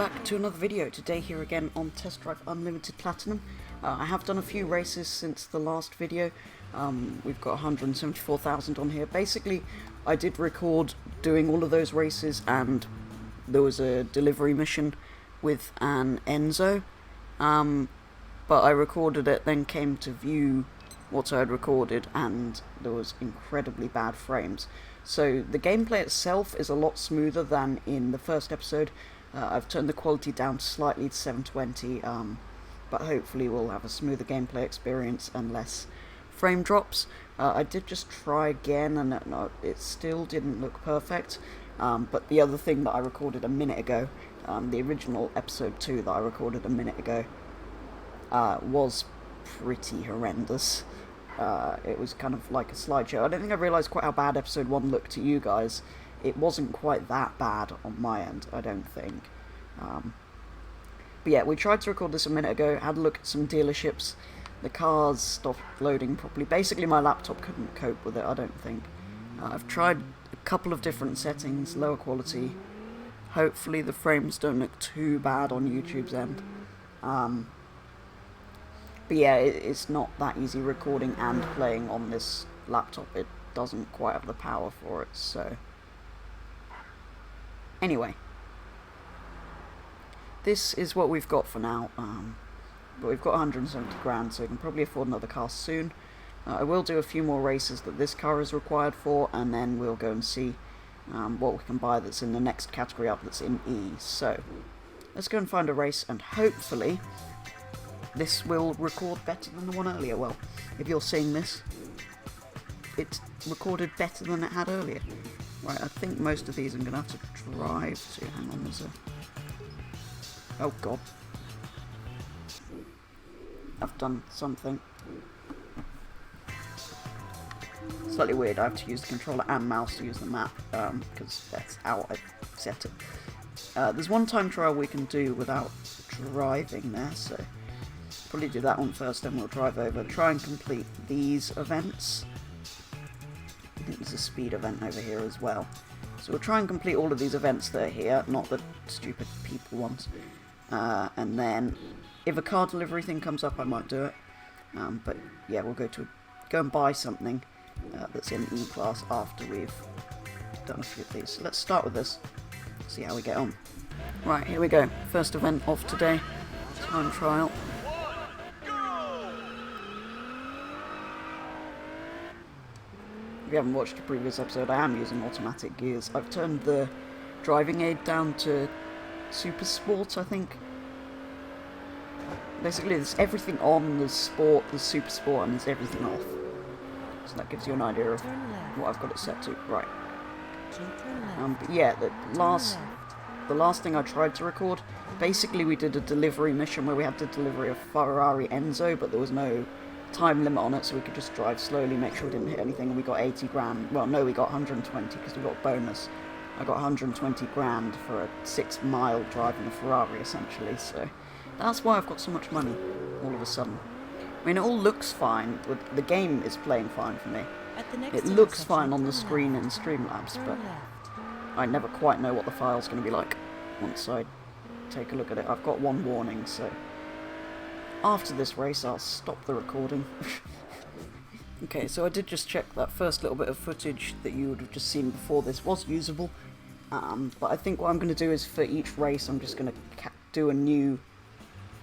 back to another video. Today here again on Test Drive Unlimited Platinum. I have done a few races since the last video. We've got 174,000 on here. Basically, I did record doing all of those races, and there was a delivery mission with an Enzo. But I recorded it, then came to view what I had recorded, and there was incredibly bad frames. So the gameplay itself is a lot smoother than in the first episode. I've turned the quality down slightly to 720, but hopefully we'll have a smoother gameplay experience and less frame drops. I did just try again, and it still didn't look perfect. But the other thing that I recorded a minute ago, the original episode 2 that I recorded a minute ago, was pretty horrendous. It was kind of like a slideshow. I don't think I realised quite how bad episode 1 looked to you guys. It wasn't quite that bad on my end, I don't think. But yeah, we tried to record this a minute ago, had a look at some dealerships. The cars stopped loading properly. Basically, my laptop couldn't cope with it, I don't think. I've tried a couple of different settings, lower quality. Hopefully the frames don't look too bad on YouTube's end. But yeah, it's not that easy recording and playing on this laptop. It doesn't quite have the power for it, so... Anyway, this is what we've got for now, but we've got 170 grand, so we can probably afford another car soon. I will do a few more races that this car is required for, and then we'll go and see what we can buy that's in the next category up that's in E. So, let's go and find a race, and hopefully this will record better than the one earlier. Well, if you're seeing this, it's recorded better than it had earlier. Right, I think most of these I'm going to have to drive to. Hang on, there's a... Oh, God. I've done something. Slightly weird, I have to use the controller and mouse to use the map, because that's how I set it. There's one time trial we can do without driving there, so... Probably do that one first, then we'll drive over. Try and complete these events. I think there's a speed event over here as well. So we'll try and complete all of these events that are here, not the stupid people ones. And then, if a car delivery thing comes up, I might do it. But yeah, we'll go and buy something that's in E-Class after we've done a few of these. So let's start with this, see how we get on. Right, here we go. First event of today, time trial. If you haven't watched the previous episode, I am using automatic gears. I've turned the driving aid down to Super Sport, I think. Basically, there's everything on, there's Sport, there's Super Sport, and there's everything off. So that gives you an idea of what I've got it set to. Right. But yeah, the last thing I tried to record, basically we did a delivery mission where we had to deliver a Ferrari Enzo, but there was no time limit on it, so we could just drive slowly, make sure we didn't hit anything, and we got 80 grand. Well, no, we got 120 because we got a bonus. I got 120 grand for a 6-mile drive in a Ferrari, essentially, so that's why I've got so much money all of a sudden. I mean, it all looks fine. The game is playing fine for me. It looks fine on the screen in Streamlabs, but I never quite know what the file's going to be like once I take a look at it. I've got one warning, so after this race I'll stop the recording. Okay, so I did just check that first little bit of footage that you would have just seen before this was usable, but I think what I'm going to do is for each race I'm just going to do a new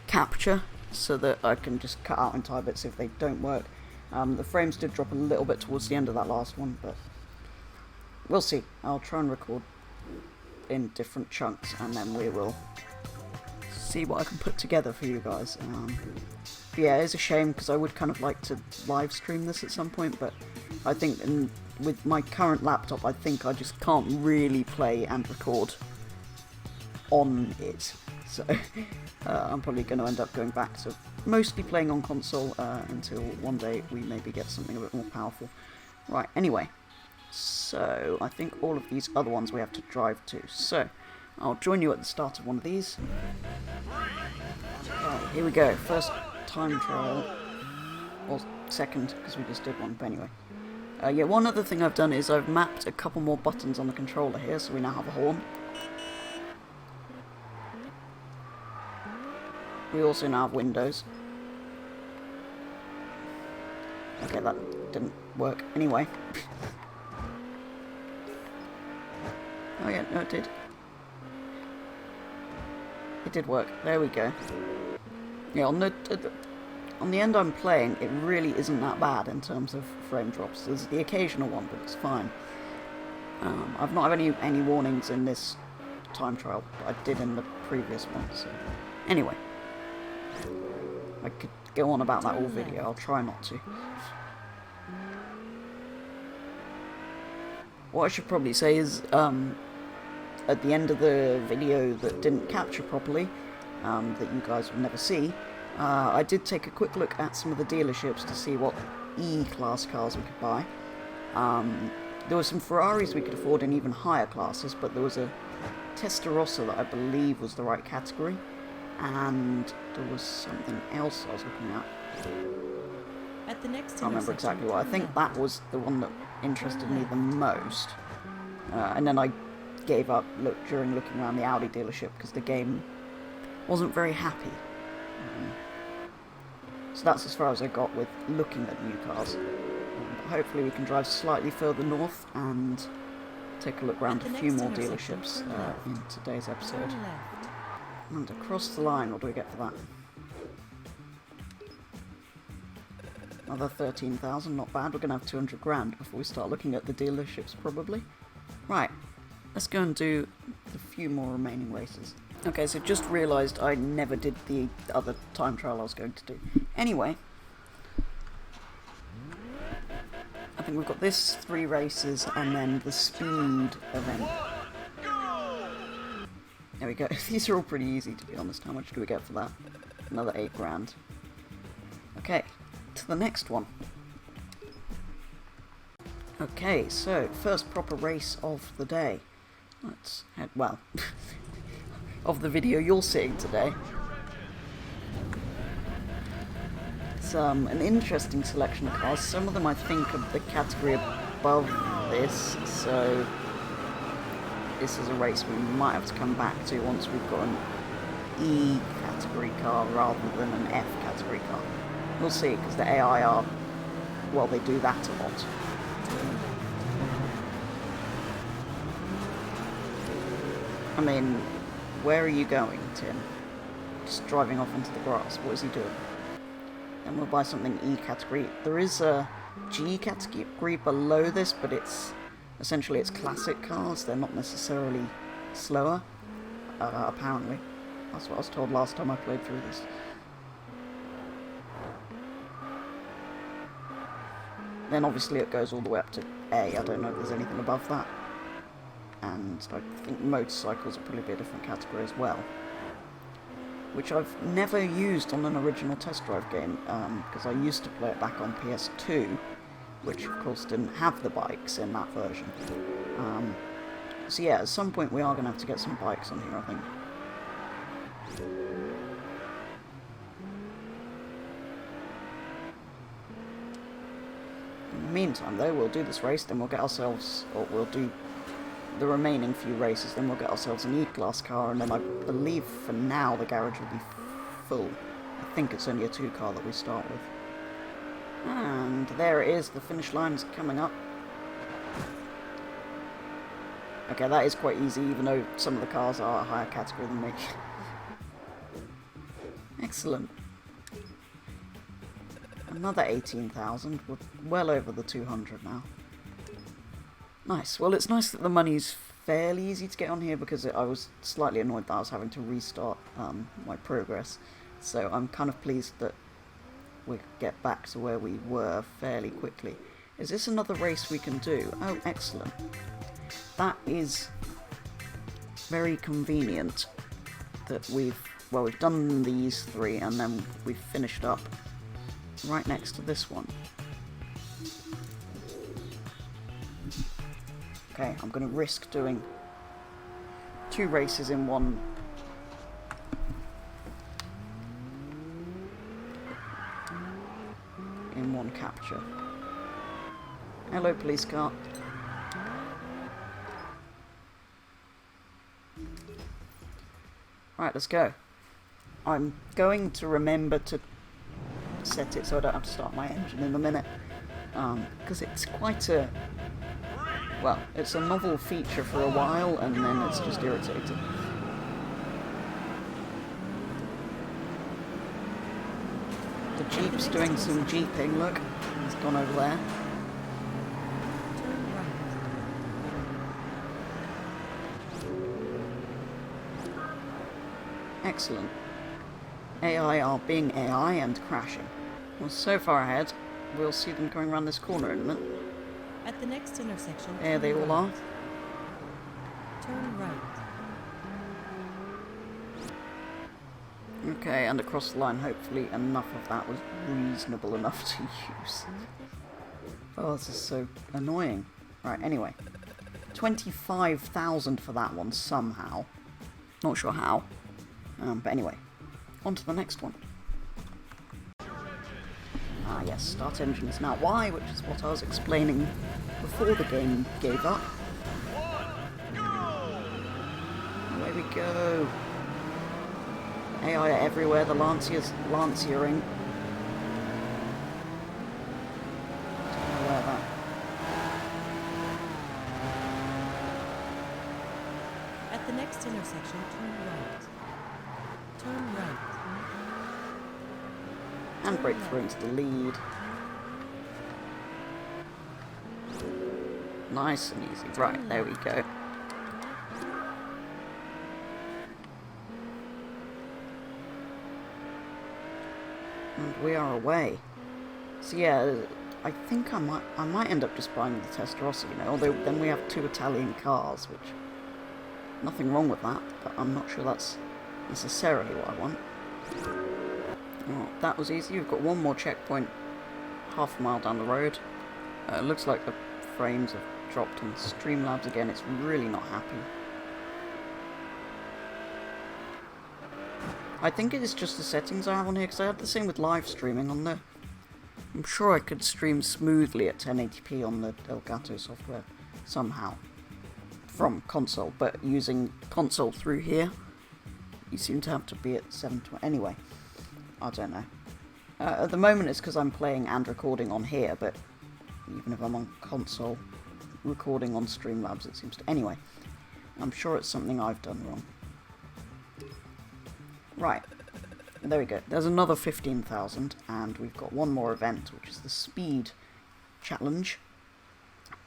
capture so that I can just cut out entire bits if they don't work. The frames did drop a little bit towards the end of that last one, but we'll see. I'll try and record in different chunks, and then we will see what I can put together for you guys. Yeah, it's a shame because I would kind of like to live stream this at some point, but I think with my current laptop, I think I just can't really play and record on it. So I'm probably going to end up going back to mostly playing on console until one day we maybe get something a bit more powerful. Right, anyway, so I think all of these other ones we have to drive to. So I'll join you at the start of one of these. Right, here we go. First time trial. Or second, because we just did one, but anyway. Yeah, one other thing I've done is I've mapped a couple more buttons on the controller here, so we now have a horn. We also now have windows. Okay, that didn't work. Anyway. Oh yeah, no it did. It did work. There we go. Yeah, on the end I'm playing, it really isn't that bad in terms of frame drops. There's the occasional one, but it's fine. I've not had any warnings in this time trial, but I did in the previous one, so... Anyway. I could go on about that all video, I'll try not to. What I should probably say is, at the end of the video that didn't capture properly, that you guys will never see, I did take a quick look at some of the dealerships to see what E-class cars we could buy. There were some Ferraris we could afford in even higher classes, but there was a Testarossa that I believe was the right category, and there was something else I was looking at. At the next I can't remember exactly what. I think that was the one that interested me the most. And then I gave up during looking around the Audi dealership because the game wasn't very happy. So that's as far as I got with looking at new cars. Hopefully we can drive slightly further north and take a look around a few more dealerships in today's episode. And across the line, what do we get for that? Another 13,000, not bad. We're going to have 200 grand before we start looking at the dealerships, probably. Right, let's go and do the few more remaining races. Okay, so just realised I never did the other time trial I was going to do. Anyway, I think we've got this 3 races and then the speed event. There we go. These are all pretty easy, to be honest. How much do we get for that? Another 8 grand. Okay, to the next one. Okay, so first proper race of the day. Let's head, well, of the video you're seeing today. It's an interesting selection of cars. Some of them I think are the category above this, so this is a race we might have to come back to once we've got an E category car rather than an F category car. We'll see, because the AI are, well, they do that a lot. I mean, where are you going, Tim? Just driving off onto the grass. What is he doing? Then we'll buy something E category. There is a G category below this, but it's essentially it's classic cars. They're not necessarily slower, apparently. That's what I was told last time I played through this. Then obviously it goes all the way up to A. I don't know if there's anything above that. And I think motorcycles will probably be a different category as well. Which I've never used on an original test drive game, because I used to play it back on PS2, which of course didn't have the bikes in that version. So yeah, at some point we are going to have to get some bikes on here, I think. In the meantime though, we'll do this race, then we'll get ourselves, or we'll do the remaining few races, then we'll get ourselves an E-Class car, and then I believe for now the garage will be full. I think it's only a 2 car that we start with. And there it is, the finish line is coming up. Okay, that is quite easy, even though some of the cars are a higher category than me. Excellent. Another 18,000, we're well over the 200 now. Nice. Well, it's nice that the money's fairly easy to get on here, because I was slightly annoyed that I was having to restart my progress. So I'm kind of pleased that we get back to where we were fairly quickly. Is this another race we can do? Oh, excellent. That is very convenient that we've done these 3 and then we've finished up right next to this one. Okay, I'm going to risk doing 2 races in one. In one capture. Hello, police car. Right, let's go. I'm going to remember to set it so I don't have to start my engine in a minute. Because it's quite a... Well, it's a novel feature for a while, and then it's just irritating. The Jeep's doing some jeeping, look. He's gone over there. Turn right. Excellent. AI are being AI and crashing. Well, so far ahead, we'll see them going around this corner in a minute. At the next intersection, There turn they all right. are. Turn right. Okay, and across the line, hopefully enough of that was reasonable enough to use. Oh, this is so annoying. Right, anyway. 25,000 for that one, somehow. Not sure how. But anyway, on to the next one. Ah yes, start engine is now Y, which is what I was explaining before the game gave up. Away we go. AI are everywhere, the Lanciering. Don't know where that... At the next intersection, turn right. Turn right. And break through into the lead. Nice and easy. Right, there we go. And we are away. So yeah, I think I might end up just buying the Testarossa, you know, although then we have 2 Italian cars, which... Nothing wrong with that, but I'm not sure that's necessarily what I want. Oh, that was easy. We've got one more checkpoint half a mile down the road. It looks like the frames have dropped on Streamlabs again. It's really not happy. I think it is just the settings I have on here, because I had the same with live streaming on there. I'm sure I could stream smoothly at 1080p on the Elgato software somehow from console, but using console through here, you seem to have to be at 720. Anyway, I don't know. At the moment it's because I'm playing and recording on here, but even if I'm on console recording on Streamlabs, it seems to... Anyway, I'm sure it's something I've done wrong. Right, there we go. There's another 15,000, and we've got one more event, which is the Speed Challenge,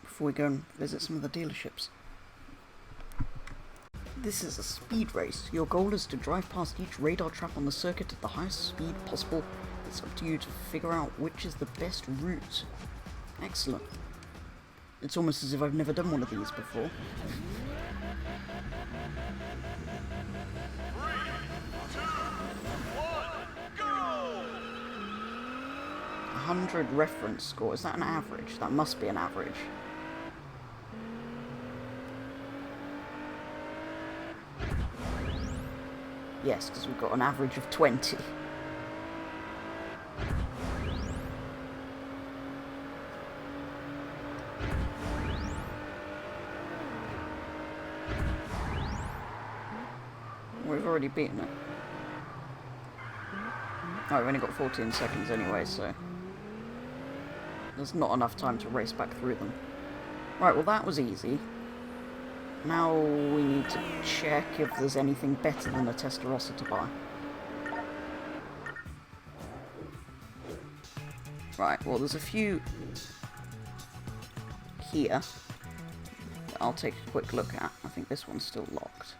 before we go and visit some of the dealerships. This is a speed race. Your goal is to drive past each radar trap on the circuit at the highest speed possible. It's up to you to figure out which is the best route. Excellent. It's almost as if I've never done one of these before. 100 reference score. Is that an average? That must be an average. Yes, because we've got an average of 20. We've already beaten it. Oh, we've only got 14 seconds anyway, so there's not enough time to race back through them. Right, well that was easy. Now we need to check if there's anything better than a Testarossa to buy. Right, well there's a few here that I'll take a quick look at. I think this one's still locked.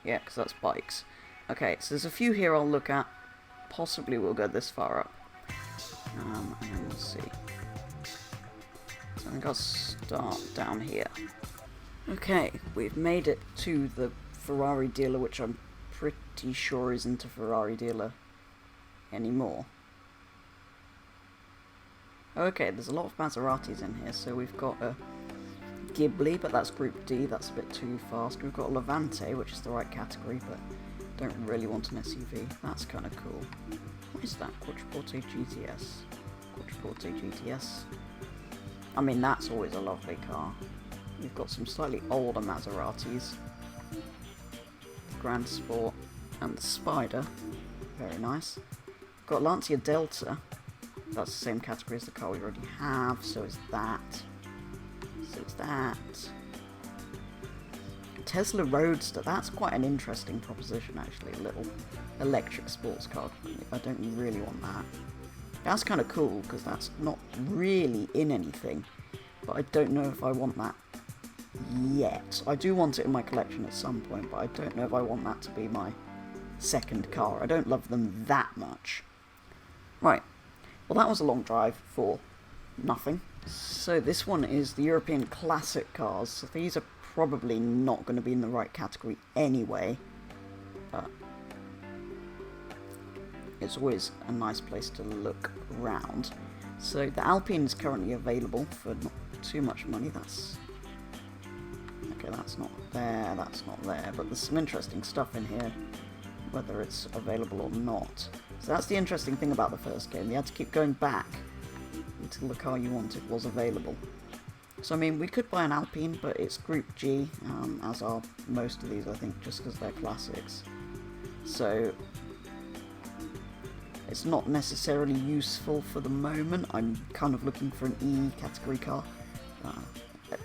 Yeah, because that's bikes. Okay, so there's a few here I'll look at. Possibly we'll go this far up. And then we'll see. So I think I'll start down here. Okay, we've made it to the Ferrari dealer, which I'm pretty sure isn't a Ferrari dealer anymore. Okay, there's a lot of Maseratis in here, so we've got a Ghibli, but that's Group D, that's a bit too fast. We've got a Levante, which is the right category, but don't really want an SUV. That's kind of cool. What is that? Quattroporte GTS. Quattroporte GTS. I mean, that's always a lovely car. We've got some slightly older Maseratis. Grand Sport. And the Spider. Very nice. Got Lancia Delta. That's the same category as the car we already have. So is that. So is that. Tesla Roadster. That's quite an interesting proposition, actually. A little electric sports car. I don't really want that. That's kind of cool, because that's not really in anything. But I don't know if I want that yet. I do want it in my collection at some point, but I don't know if I want that to be my second car. I don't love them that much. Right. Well, that was a long drive for nothing. So this one is the European Classic cars. So these are probably not going to be in the right category anyway. But it's always a nice place to look around. So the Alpine is currently available for not too much money. That's okay, that's not there, that's not there, but there's some interesting stuff in here, whether it's available or not. So that's the interesting thing about the first game. You had to keep going back until the car you wanted was available. So I mean, we could buy an Alpine, but it's Group G, as are most of these, I think, just because they're classics. So it's not necessarily useful for the moment. I'm kind of looking for an E category car,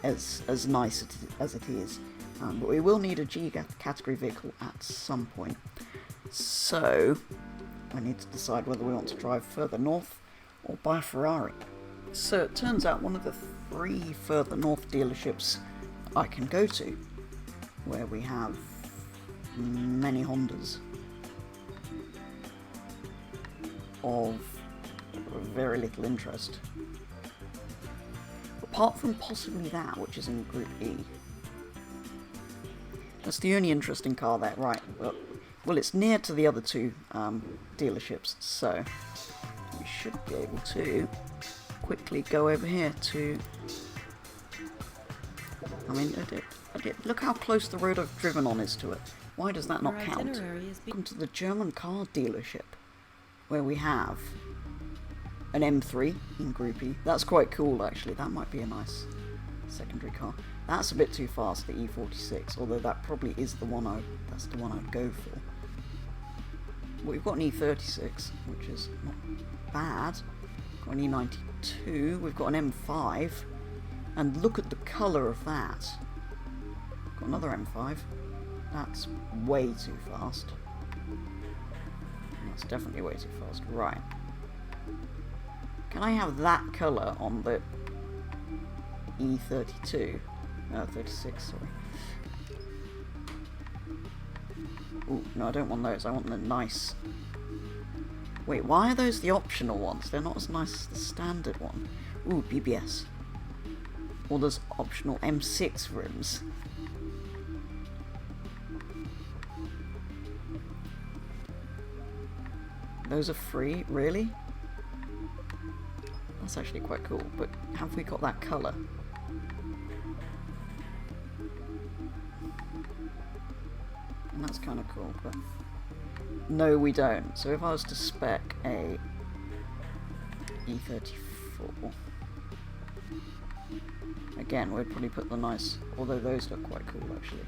as nice as it is. But we will need a G category vehicle at some point. So I need to decide whether we want to drive further north or buy a Ferrari. So it turns out one of the 3 further north dealerships I can go to, where we have many Hondas of very little interest. Apart from possibly that, which is in Group E. That's the only interesting car there, right? Well, it's near to the other 2 dealerships, so we should be able to quickly go over here to... I mean, look how close the road I've driven on is to it. Why does that not count? Come to the German car dealership, where we have an M3 in Group E. That's quite cool, actually. That might be a nice secondary car. That's a bit too fast, the E46, although that probably is the one that's the one I'd go for. But we've got an E36, which is not bad. Got an E92. We've got an M5, and look at the colour of that. Got another M5. That's way too fast. That's definitely way too fast. Right. Can I have that colour on the E32? 36, sorry. Ooh, no, I don't want those. I want the nice... Wait, why are those the optional ones? They're not as nice as the standard one. Ooh, BBS. Or there's optional M6 rims. Those are free? Really? That's actually quite cool, but have we got that colour? And that's kind of cool, but no, we don't. So if I was to spec a E34, again, we'd probably put the nice, although those look quite cool actually,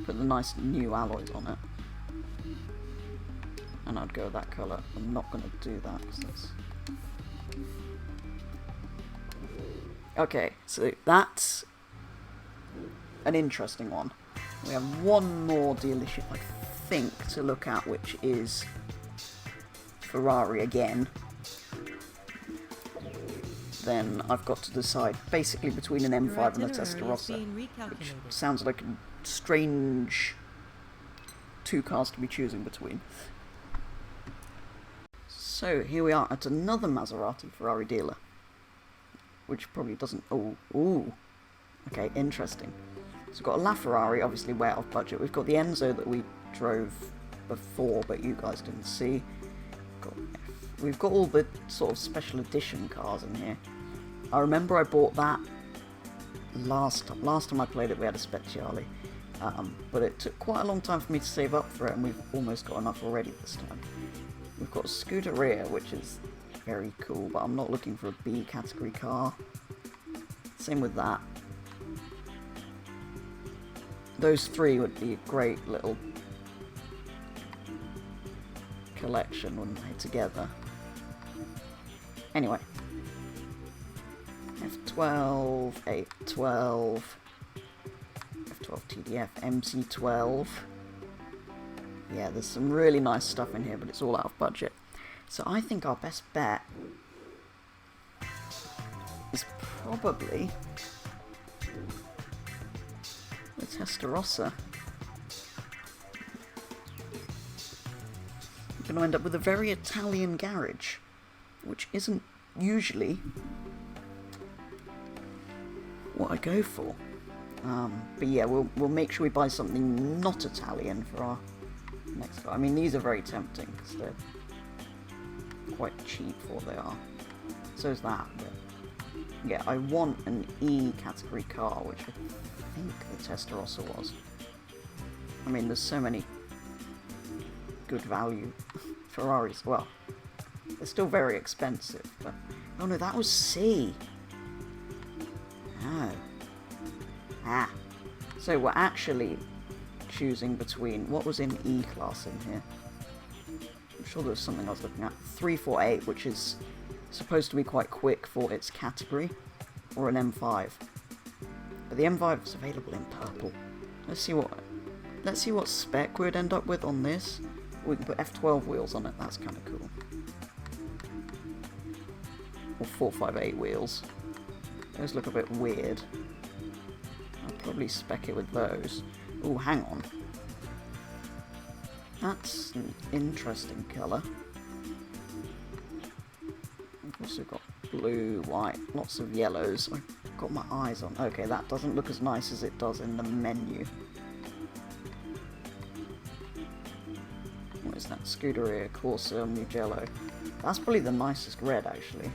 put the nice new alloys on it. And I'd go with that colour. I'm not going to do that because that's... Okay, so that's an interesting one. We have one more dealership, I think, to look at, which is Ferrari again. Then I've got to decide basically between an M5 and a Testarossa, which sounds like a strange 2 cars to be choosing between. So here we are at another Maserati Ferrari dealer, which probably doesn't... Ooh. Okay, interesting. So we've got a LaFerrari, obviously way out of budget. We've got the Enzo that we drove before, but you guys didn't see. We've got all the sort of special edition cars in here. I remember I bought that last time I played it. We had a Speciale, but it took quite a long time for me to save up for it, and we've almost got enough already this time. We've got a Scuderia, which is very cool, but I'm not looking for a B category car. Same with that. Those 3 would be a great little collection, wouldn't they, together? Anyway. F12, 812, F12 TDF, MC12. Yeah, there's some really nice stuff in here, but it's all out of budget. So I think our best bet is probably the Testarossa. We're going to end up with a very Italian garage, which isn't usually what I go for. But yeah, we'll make sure we buy something not Italian for our next car. I mean, these are very tempting because they're quite cheap for what they are. So is that. But yeah, I want an E category car, which I think the Testarossa was. I mean, there's so many good value Ferraris. Well, they're still very expensive, but oh no, that was C. Oh. Ah. So we're actually choosing between what was in E class in here. I'm sure there was something I was looking at. 348, which is supposed to be quite quick for its category, or an M5. But the M5 is available in purple. Let's see what spec we'd end up with on this. We can put F12 wheels on it. That's kind of cool. Or 458 wheels. Those look a bit weird. I'll probably spec it with those. Oh, hang on. That's an interesting colour. I've also got blue, white, lots of yellows. I've got my eyes on. Okay, that doesn't look as nice as it does in the menu. What is that? Scuderia, Corsa, Mugello. That's probably the nicest red, actually.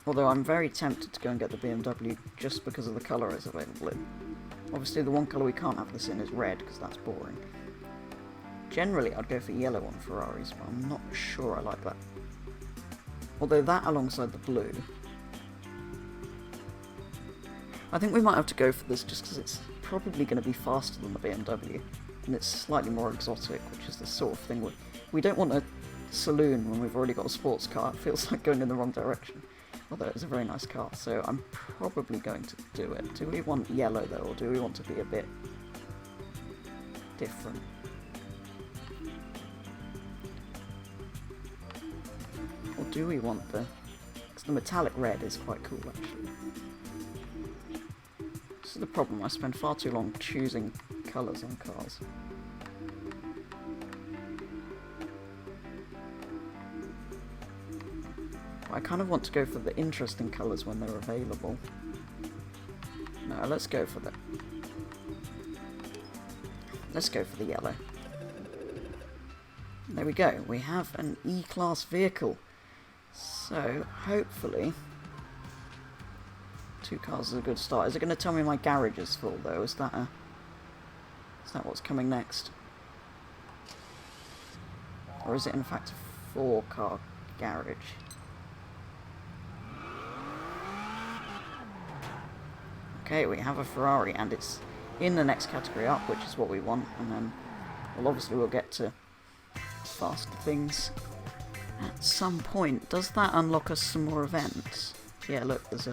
Although I'm very tempted to go and get the BMW just because of the colour it's available in. Obviously the one colour we can't have this in is red, because that's boring. Generally I'd go for yellow on Ferraris, but I'm not sure I like that. Although that alongside the blue. I think we might have to go for this just because it's probably going to be faster than the BMW. And it's slightly more exotic, which is the sort of thing we don't want a saloon when we've already got a sports car. It feels like going in the wrong direction. Although it's a very nice car, so I'm probably going to do it. Do we want yellow though, or do we want to be a bit different? Or do we want the... because the metallic red is quite cool actually. This is the problem, I spend far too long choosing colours on cars. I kind of want to go for the interesting colours when they're available. No, let's go for the yellow. There we go, we have an E-Class vehicle. So, hopefully, 2 cars is a good start. Is it going to tell me my garage is full though? Is that what's coming next? Or is it in fact a 4-car garage? Okay, we have a Ferrari, and it's in the next category up, which is what we want, and then, well, obviously we'll get to faster things at some point. Does that unlock us some more events? Yeah, look, there's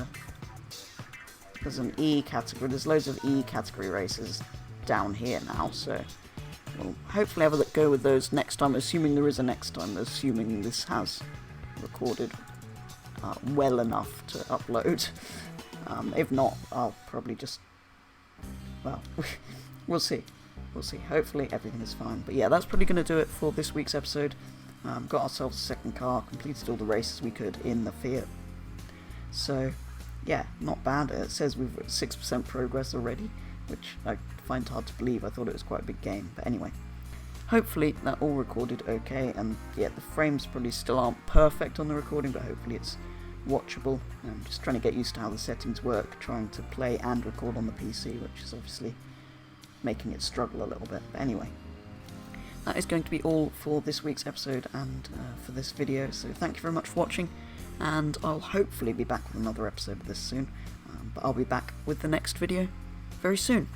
an E category, there's loads of E category races down here now, so we'll hopefully have a go with those next time, assuming there is a next time, assuming this has recorded well enough to upload. If not, I'll probably just, well, we'll see. We'll see. Hopefully everything is fine. But yeah, that's probably going to do it for this week's episode. Got ourselves a second car, completed all the races we could in the Fiat. So, yeah, not bad. It says we've got 6% progress already, which I find hard to believe. I thought it was quite a big game. But anyway, hopefully that all recorded okay. And yeah, the frames probably still aren't perfect on the recording, but hopefully it's watchable. I'm just trying to get used to how the settings work, trying to play and record on the PC, which is obviously making it struggle a little bit. But anyway, that is going to be all for this week's episode and for this video, so thank you very much for watching, and I'll hopefully be back with another episode of this soon, but I'll be back with the next video very soon.